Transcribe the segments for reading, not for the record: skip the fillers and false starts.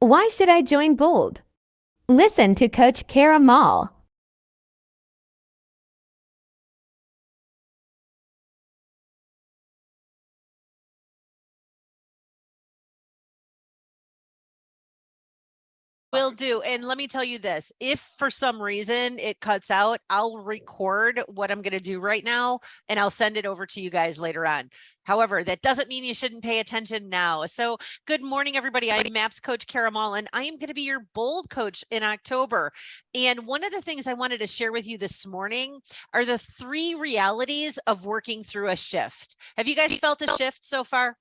Why should I join Bold? Listen to Coach Kara MOLL. Will do. And let me tell you this, if for some reason it cuts out, I'll record what I'm going to do right now and I'll send it over to you guys later on. However, that doesn't mean you shouldn't pay attention now. So good morning, everybody. I'm MAPS Coach Kara MOLL, and I am going to be your Bold coach in October. And one of the things I wanted to share with you this morning are the 3 realities of working through a shift. Have you guys felt a shift so far?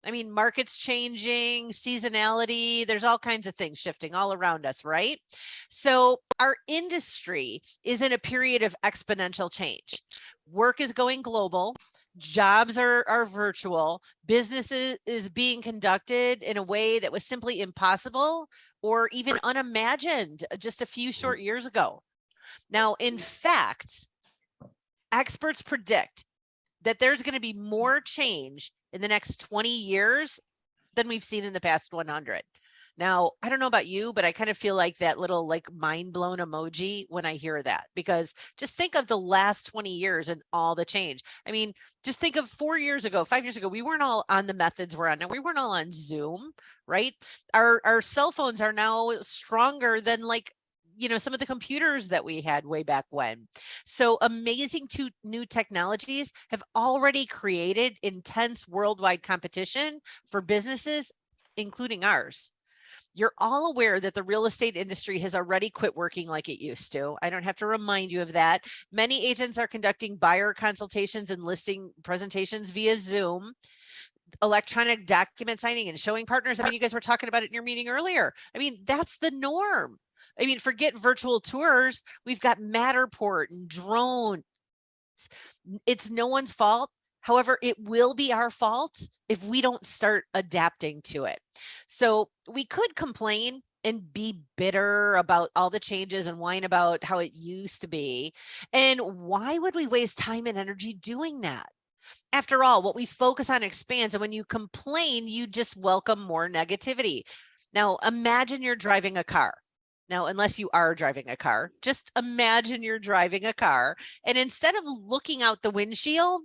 I mean, markets changing, seasonality, there's all kinds of things shifting all around us, right? So our industry is in a period of exponential change. Work is going global. Jobs are virtual. Business is being conducted in a way that was simply impossible or even unimagined just a few short years ago. Now, in fact, experts predict that there's going to be more change in the next 20 years than we've seen in the past 100. Now, I don't know about you, but I kind of feel like that little like mind blown emoji when I hear that, because just think of the last 20 years and all the change. I mean, just think of 4 years ago, 5 years ago, we weren't all on the methods we're on now. We weren't all on Zoom, right? Our cell phones are now stronger than like some of the computers that we had way back when. So amazing new technologies have already created intense worldwide competition for businesses, including ours. You're all aware that the real estate industry has already quit working like it used to. I don't have to remind you of that. Many agents are conducting buyer consultations and listing presentations via Zoom. Electronic document signing and showing partners. I mean, you guys were talking about it in your meeting earlier. I mean, that's the norm. I mean, forget virtual tours. We've got Matterport and drones. It's no one's fault. However, it will be our fault if we don't start adapting to it. So we could complain and be bitter about all the changes and whine about how it used to be. And why would we waste time and energy doing that? After all, what we focus on expands. And when you complain, you just welcome more negativity. Now, imagine you're driving a car. Now, unless you are driving a car, just imagine you're driving a car. And instead of looking out the windshield,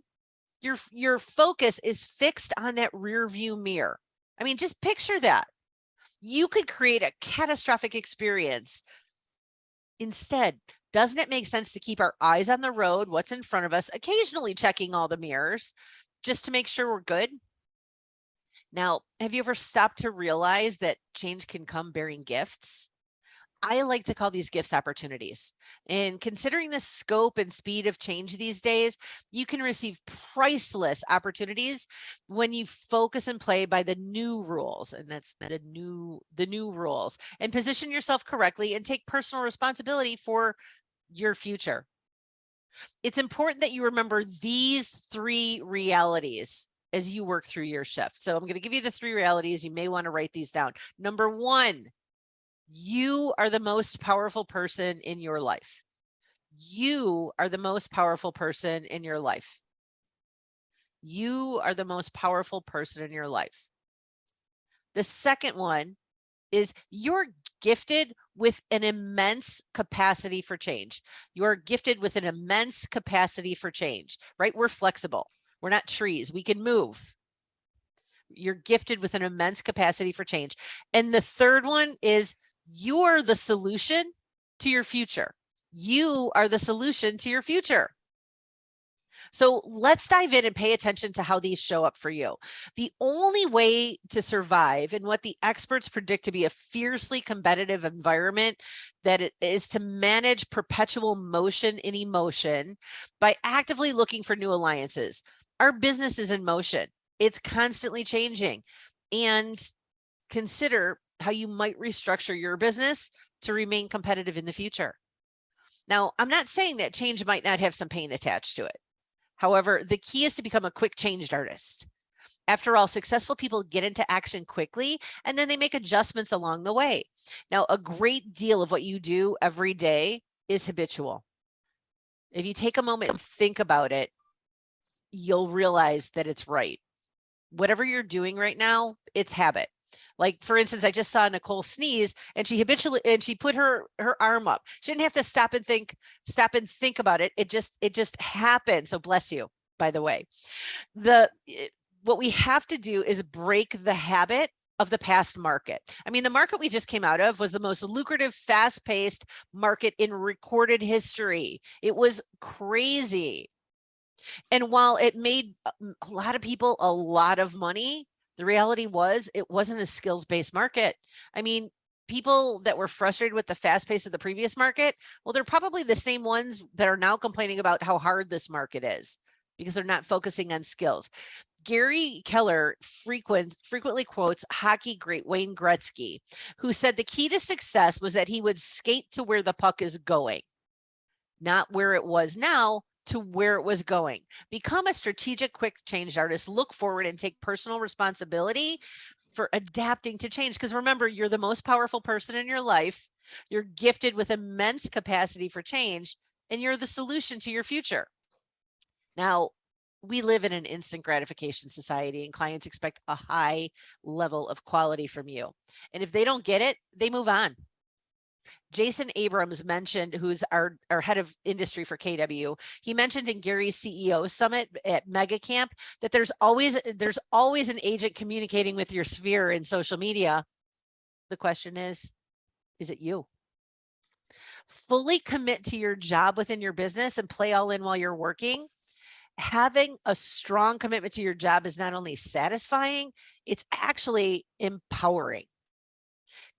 your focus is fixed on that rear view mirror. I mean, just picture that. You could create a catastrophic experience. Instead, doesn't it make sense to keep our eyes on the road, what's in front of us, occasionally checking all the mirrors just to make sure we're good? Now, have you ever stopped to realize that change can come bearing gifts? I like to call these gifts opportunities. And considering the scope and speed of change these days, you can receive priceless opportunities when you focus and play by the new rules. And that's the new rules, and position yourself correctly and take personal responsibility for your future. It's important that you remember these 3 realities as you work through your shift. So I'm going to give you the 3 realities. You may want to write these down. Number 1, you are the most powerful person in your life. You are the most powerful person in your life. You are the most powerful person in your life. The second one is you're gifted with an immense capacity for change. You're gifted with an immense capacity for change, right? We're flexible. We're not trees. We can move. You're gifted with an immense capacity for change. And the third one is you're the solution to your future. You are the solution to your future. So let's dive in and pay attention to how these show up for you. The only way to survive in what the experts predict to be a fiercely competitive environment that it is to manage perpetual motion in emotion by actively looking for new alliances. Our business is in motion. It's constantly changing. And consider how you might restructure your business to remain competitive in the future. Now, I'm not saying that change might not have some pain attached to it. However, the key is to become a quick change artist. After all, successful people get into action quickly, and then they make adjustments along the way. Now, a great deal of what you do every day is habitual. If you take a moment and think about it, you'll realize that it's right. Whatever you're doing right now, it's habit. Like, for instance, I just saw Nicole sneeze and she put her arm up. She didn't have to stop and think about it. It just happened. So bless you, by the way. What we have to do is break the habit of the past market. I mean, the market we just came out of was the most lucrative, fast-paced market in recorded history. It was crazy. And while it made a lot of people a lot of money, the reality was it wasn't a skills-based market. I mean, people that were frustrated with the fast pace of the previous market, well, they're probably the same ones that are now complaining about how hard this market is because they're not focusing on skills. Gary Keller frequently quotes hockey great Wayne Gretzky, who said the key to success was that he would skate to where the puck is going, not where it was now, to where it was going. Become a strategic, quick change artist. Look forward and take personal responsibility for adapting to change. Because remember, you're the most powerful person in your life. You're gifted with immense capacity for change, and you're the solution to your future. Now, we live in an instant gratification society, and clients expect a high level of quality from you. And if they don't get it, they move on. Jason Abrams mentioned, who's our head of industry for KW, he mentioned in Gary's CEO Summit at Mega Camp that there's always an agent communicating with your sphere in social media. The question is it you? Fully commit to your job within your business and play all in while you're working. Having a strong commitment to your job is not only satisfying, it's actually empowering.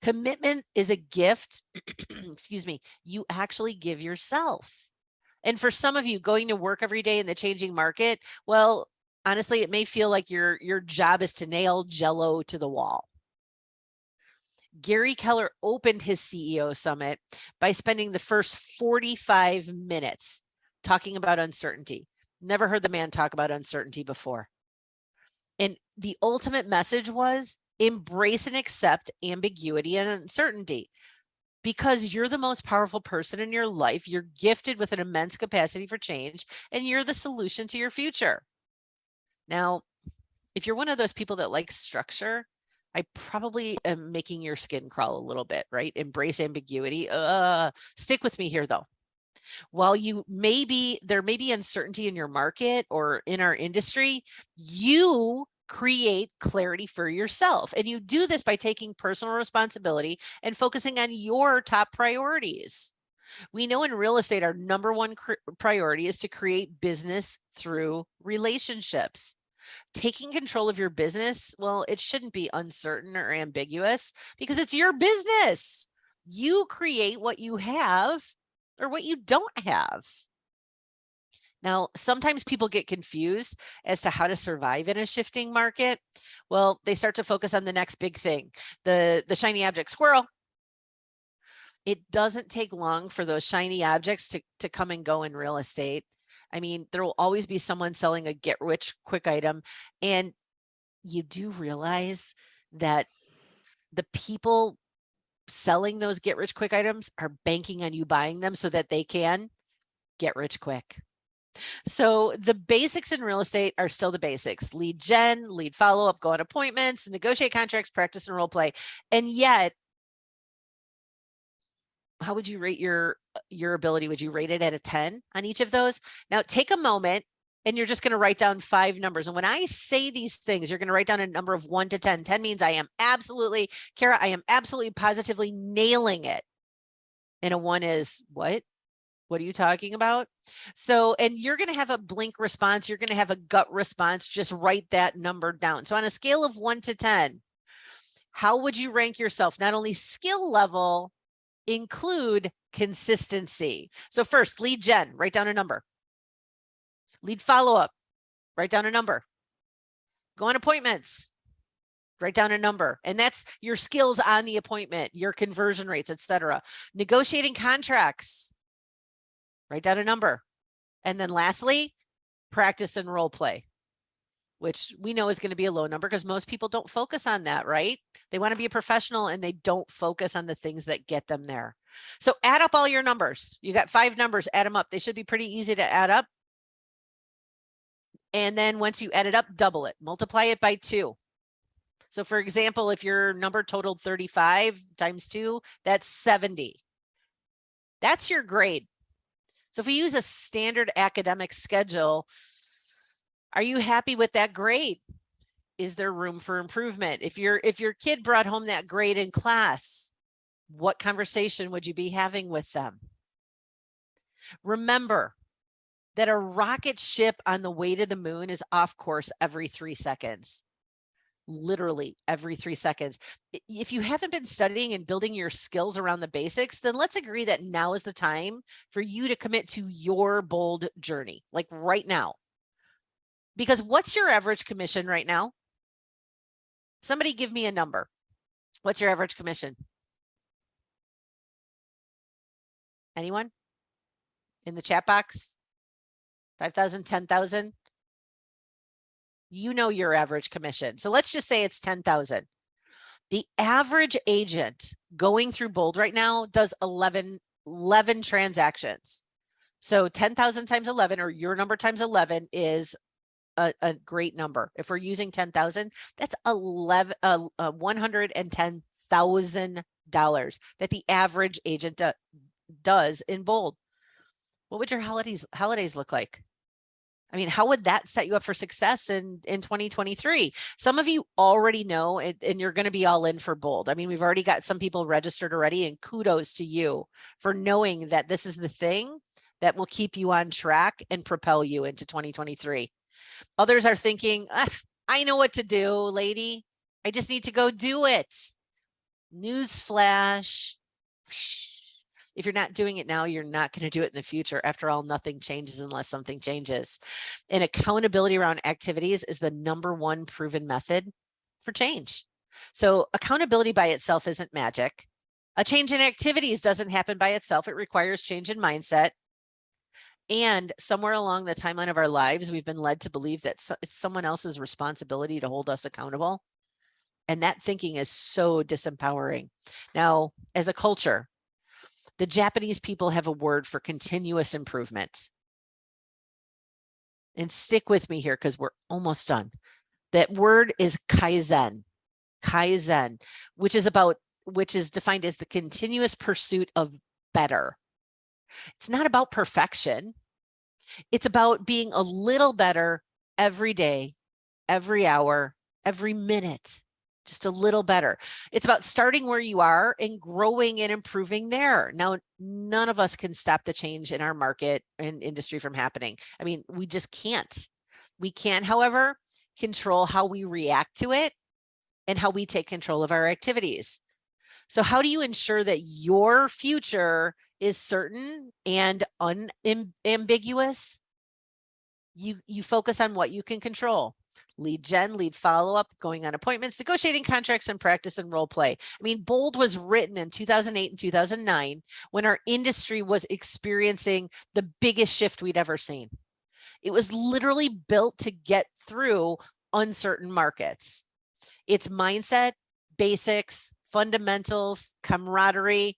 Commitment is a gift, excuse me, you actually give yourself. And for some of you, going to work every day in the changing market, well, honestly, it may feel like your job is to nail Jell-O to the wall. Gary Keller opened his CEO Summit by spending the first 45 minutes talking about uncertainty. Never heard the man talk about uncertainty before. And the ultimate message was embrace and accept ambiguity and uncertainty. Because you're the most powerful person in your life, you're gifted with an immense capacity for change, and you're the solution to your future. Now, if you're one of those people that likes structure, I probably am making your skin crawl a little bit, right? Embrace ambiguity. Stick with me here, though. While there may be uncertainty in your market or in our industry, you create clarity for yourself. And you do this by taking personal responsibility and focusing on your top priorities. We know in real estate, our number one priority is to create business through relationships. Taking control of your business, well, it shouldn't be uncertain or ambiguous because it's your business. You create what you have or what you don't have. Now, sometimes people get confused as to how to survive in a shifting market. Well, they start to focus on the next big thing, the shiny object squirrel. It doesn't take long for those shiny objects to come and go in real estate. I mean, there will always be someone selling a get rich quick item. And you do realize that the people selling those get rich quick items are banking on you buying them so that they can get rich quick. So the basics in real estate are still the basics: lead gen, lead follow-up, go on appointments, negotiate contracts, practice and role play. And yet, how would you rate your ability? Would you rate it at a 10 on each of those? Now take a moment and you're just going to write down 5 numbers. And when I say these things, you're going to write down a number of 1 to 10. 10 means I am absolutely, Kara, I am absolutely positively nailing it. And a 1 is what? What are you talking about? So, and you're going to have a blink response. You're going to have a gut response. Just write that number down. So on a scale of 1 to 10, how would you rank yourself? Not only skill level, include consistency. So first, lead gen, write down a number. Lead follow-up, write down a number. Go on appointments, write down a number. And that's your skills on the appointment, your conversion rates, etc. Negotiating contracts, write down a number. And then lastly, practice and role play, which we know is going to be a low number because most people don't focus on that, right? They want to be a professional and they don't focus on the things that get them there. So add up all your numbers. You got 5 numbers, add them up. They should be pretty easy to add up. And then once you add it up, double it, multiply it by 2. So for example, if your number totaled 35 times 2, that's 70. That's your grade. So if we use a standard academic schedule, are you happy with that grade? Is there room for improvement? If your kid brought home that grade in class, what conversation would you be having with them? Remember that a rocket ship on the way to the moon is off course every 3 seconds. Literally every 3 seconds. If you haven't been studying and building your skills around the basics, then let's agree that now is the time for you to commit to your bold journey, like right now. Because what's your average commission right now? Somebody give me a number. What's your average commission? Anyone? In the chat box? 5,000, 10,000? You know your average commission. So let's just say it's 10,000. The average agent going through Bold right now does 11 transactions. So 10,000 times 11, or your number times 11, is a great number. If we're using 10,000, that's $110,000 that the average agent does in Bold. What would your holidays look like? I mean, how would that set you up for success in 2023? Some of you already know, and you're going to be all in for Bold. I mean, we've already got some people registered already, and kudos to you for knowing that this is the thing that will keep you on track and propel you into 2023. Others are thinking, I know what to do, lady. I just need to go do it. Newsflash. If you're not doing it now, you're not going to do it in the future. After all, nothing changes unless something changes. And accountability around activities is the #1 proven method for change. So accountability by itself isn't magic. A change in activities doesn't happen by itself. It requires change in mindset. And somewhere along the timeline of our lives, we've been led to believe that it's someone else's responsibility to hold us accountable. And that thinking is so disempowering. Now, as a culture, the Japanese people have a word for continuous improvement. And stick with me here because we're almost done. That word is kaizen. Kaizen, which is defined as the continuous pursuit of better. It's not about perfection. It's about being a little better every day, every hour, every minute, just a little better. It's about starting where you are and growing and improving there. Now, none of us can stop the change in our market and industry from happening. I mean, we just can't. We can, however, control how we react to it and how we take control of our activities. So how do you ensure that your future is certain and unambiguous? You focus on what you can control. Lead gen, lead follow-up, going on appointments, negotiating contracts, and practice and role play. I mean, Bold was written in 2008 and 2009 when our industry was experiencing the biggest shift we'd ever seen. It was literally built to get through uncertain markets. It's mindset, basics, fundamentals, camaraderie,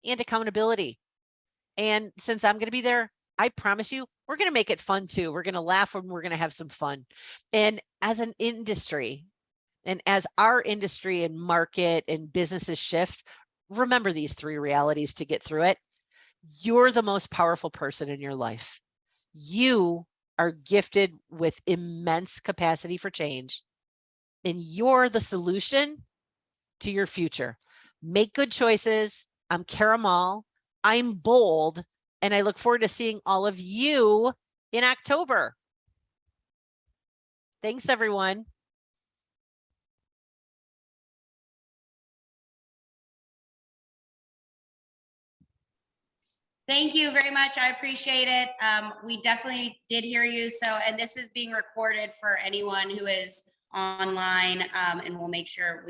and accountability. And since I'm going to be there, I promise you, we're going to make it fun too. We're going to laugh and we're going to have some fun. And as an industry, and as our industry and market and businesses shift, remember these 3 realities to get through it. You're the most powerful person in your life. You are gifted with immense capacity for change, and you're the solution to your future. Make good choices. I'm Kara MOLL. I'm Bold, and I look forward to seeing all of you in October. Thanks, everyone. Thank you very much. I appreciate it. We definitely did hear you. So, and this is being recorded for anyone who is online, and we'll make sure